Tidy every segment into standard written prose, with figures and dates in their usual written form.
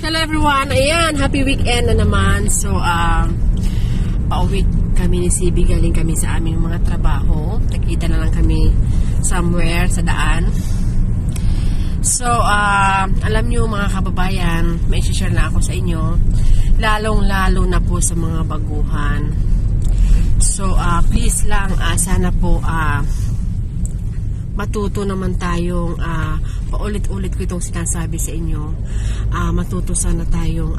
Hello everyone! Ayan, happy weekend na naman. So, pauwi kami ni CB, galing kami sa aming mga trabaho. Nakita na lang kami somewhere sa daan. So, alam nyo mga kababayan, may share na ako sa inyo, lalong-lalo na po sa mga baguhan. So, please lang, sana po, matuto naman tayong, paulit-ulit ko itong sinasabi sa inyo, matuto sana tayong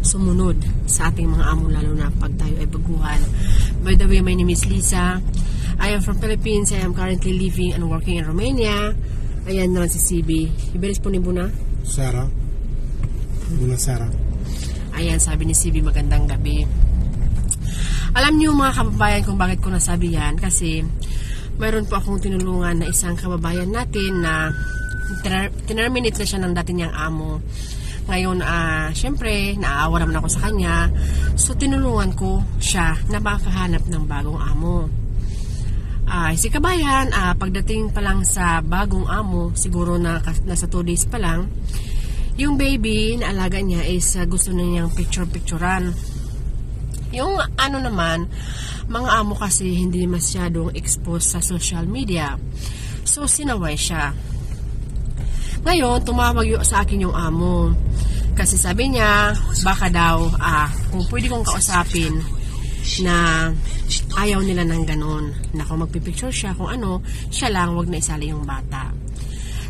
sumunod sa ating mga amo, lalo na pag tayo ay baguhan. By the way, my name is Lisa. I am from Philippines. I am currently living and working in Romania. Ayan naman si CB. Iberis po ni Buna? Sarah. Buna Sarah. Ayan, sabi ni CB, magandang gabi. Alam niyo mga kababayan kung bakit ko nasabi yan, kasi mayroon po akong tinulungan na isang kababayan natin na terminate na siya ng dati niyang amo. Ngayon, syempre, naaawa naman ako sa kanya. So, tinulungan ko siya na makahanap ng bagong amo. Si kabayan, pagdating pa lang sa bagong amo, siguro na nasa 2 days pa lang, yung baby na alaga niya is gusto na niyang picture-picturean. Yung ano naman, mga amo kasi hindi masyadong exposed sa social media. So, sinaway siya. Ngayon, tumawag sa akin yung amo. Kasi sabi niya, baka daw, kung pwede kong kausapin na ayaw nila ng ganun. Na kung magpipicture siya, kung ano, siya lang, wag na isali yung bata.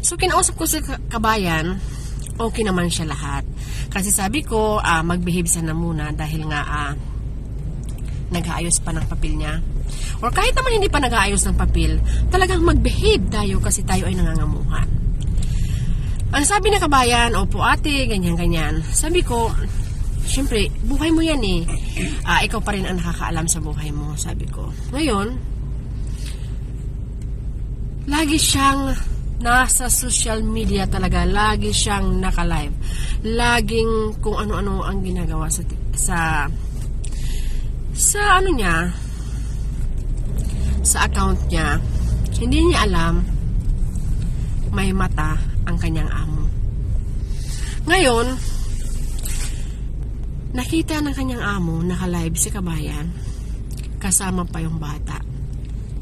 So, kinausap ko sa kabayan, okay naman siya lahat. Kasi sabi ko, mag-behave sana muna dahil nga, nag-aayos pa ng papel niya. Or kahit naman hindi pa nag-aayos ng papel, talagang mag-behave tayo kasi tayo ay nangangamuhan. Ang sabi na kabayan, opo ate, ganyan-ganyan. Sabi ko, syempre, buhay mo yan eh. Ikaw pa rin ang nakakaalam sa buhay mo, sabi ko. Ngayon, lagi siyang nasa social media talaga, lagi siyang naka-live. Laging kung ano-ano ang ginagawa sa ano niya, sa account niya. Hindi niya alam may mata ang kanyang amo. Ngayon, nakita ng kanyang amo, naka-live si kabayan, kasama pa yung bata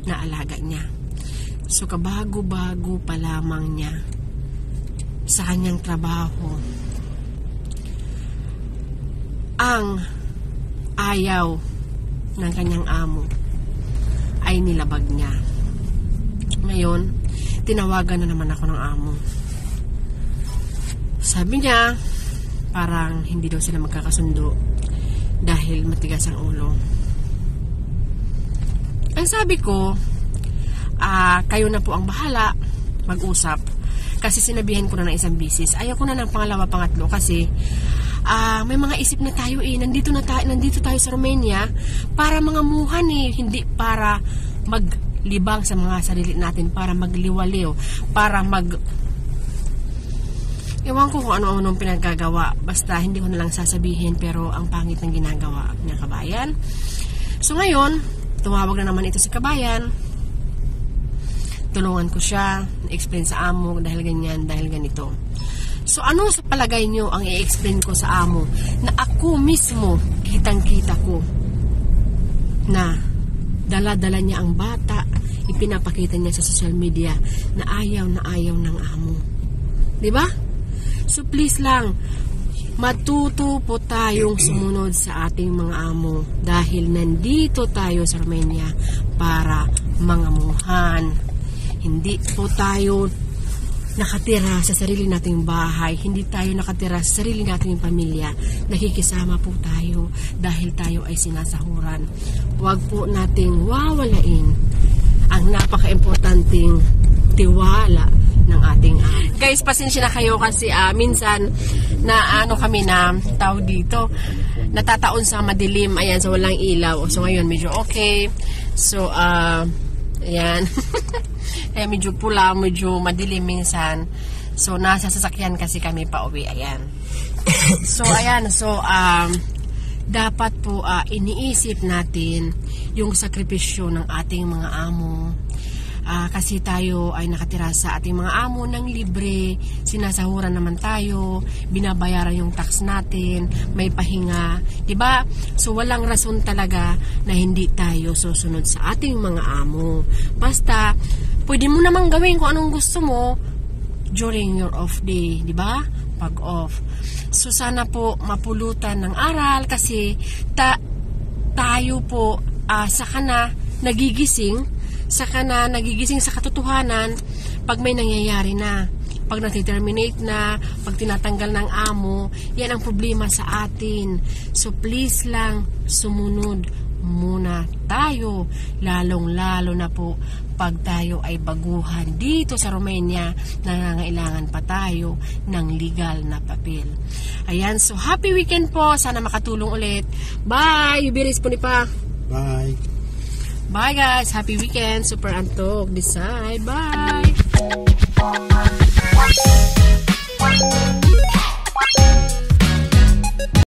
na alaga niya. So, kabago-bago pa lamang niya sa kanyang trabaho, ang ayaw ng kanyang amo ay nilabag niya. Ngayon, tinawagan na naman ako ng amo. Sabi niya, parang hindi daw sila magkakasundo dahil matigas ang ulo. Ang sabi ko, kayo na po ang bahala, mag-usap. Kasi sinabihan ko na ng isang bisis. Ayaw ko na ng pangalawa, pangatlo kasi may mga isip na tayo eh. Nandito tayo sa Romania para mangamuhan eh. Hindi para maglibang sa mga sarili natin, para magliwaliw, para ewan ko kung ano-ano pinagagawa. Basta hindi ko na lang sasabihin, pero ang pangit ng ginagawa ng kabayan. So ngayon, tumawag na naman ito si kabayan. Tulungan ko siya, explain sa amo dahil ganyan, dahil ganito. So ano sa palagay nyo ang i-explain ko sa amo na ako mismo kitang-kita ko na dala-dala niya ang bata, ipinapakita niya sa social media na ayaw ng amo. Diba? So please lang, matuto po tayong sumunod sa ating mga amo dahil nandito tayo sa Romania para mangamuhan. Hindi po tayo nakatira sa sarili nating bahay, hindi tayo nakatira sa sarili nating pamilya. Nakikisama po tayo dahil tayo ay sinasahuran. Huwag po nating wawalain ang napaka-importanting tiwala ng ating amo. Guys, pasensya na kayo kasi minsan na kami na tao dito, natataon sa madilim, ayan, so walang ilaw. So ngayon medyo okay. So ayan. Kaya medyo pula, medyo madilim minsan. So nasa sasakyan kasi kami pa uwi, ayan. So ayan, so dapat po iniisip natin yung sakripisyo ng ating mga amo. Kasi tayo ay nakatira sa ating mga amo ng libre, sinasahuran naman tayo, binabayaran yung tax natin, may pahinga, diba? So walang rason talaga na hindi tayo susunod sa ating mga amo. Basta, pwede mo namang gawin kung anong gusto mo during your off day, diba? Pag off. So sana po mapulutan ng aral kasi tayo po saka na nagigising sa katotohanan pag may nangyayari na, pag nati-terminate na, pag tinatanggal ng amo, yan ang problema sa atin. So please lang, sumunod muna tayo, lalong-lalo na po pag tayo ay baguhan dito sa Romania, nangangailangan pa tayo ng legal na papel. Ayan, so happy weekend po, sana makatulong ulit. Bye! Yubiris po ni pa. Bye. Bye guys, happy weekend. Super Antog Decide. Bye.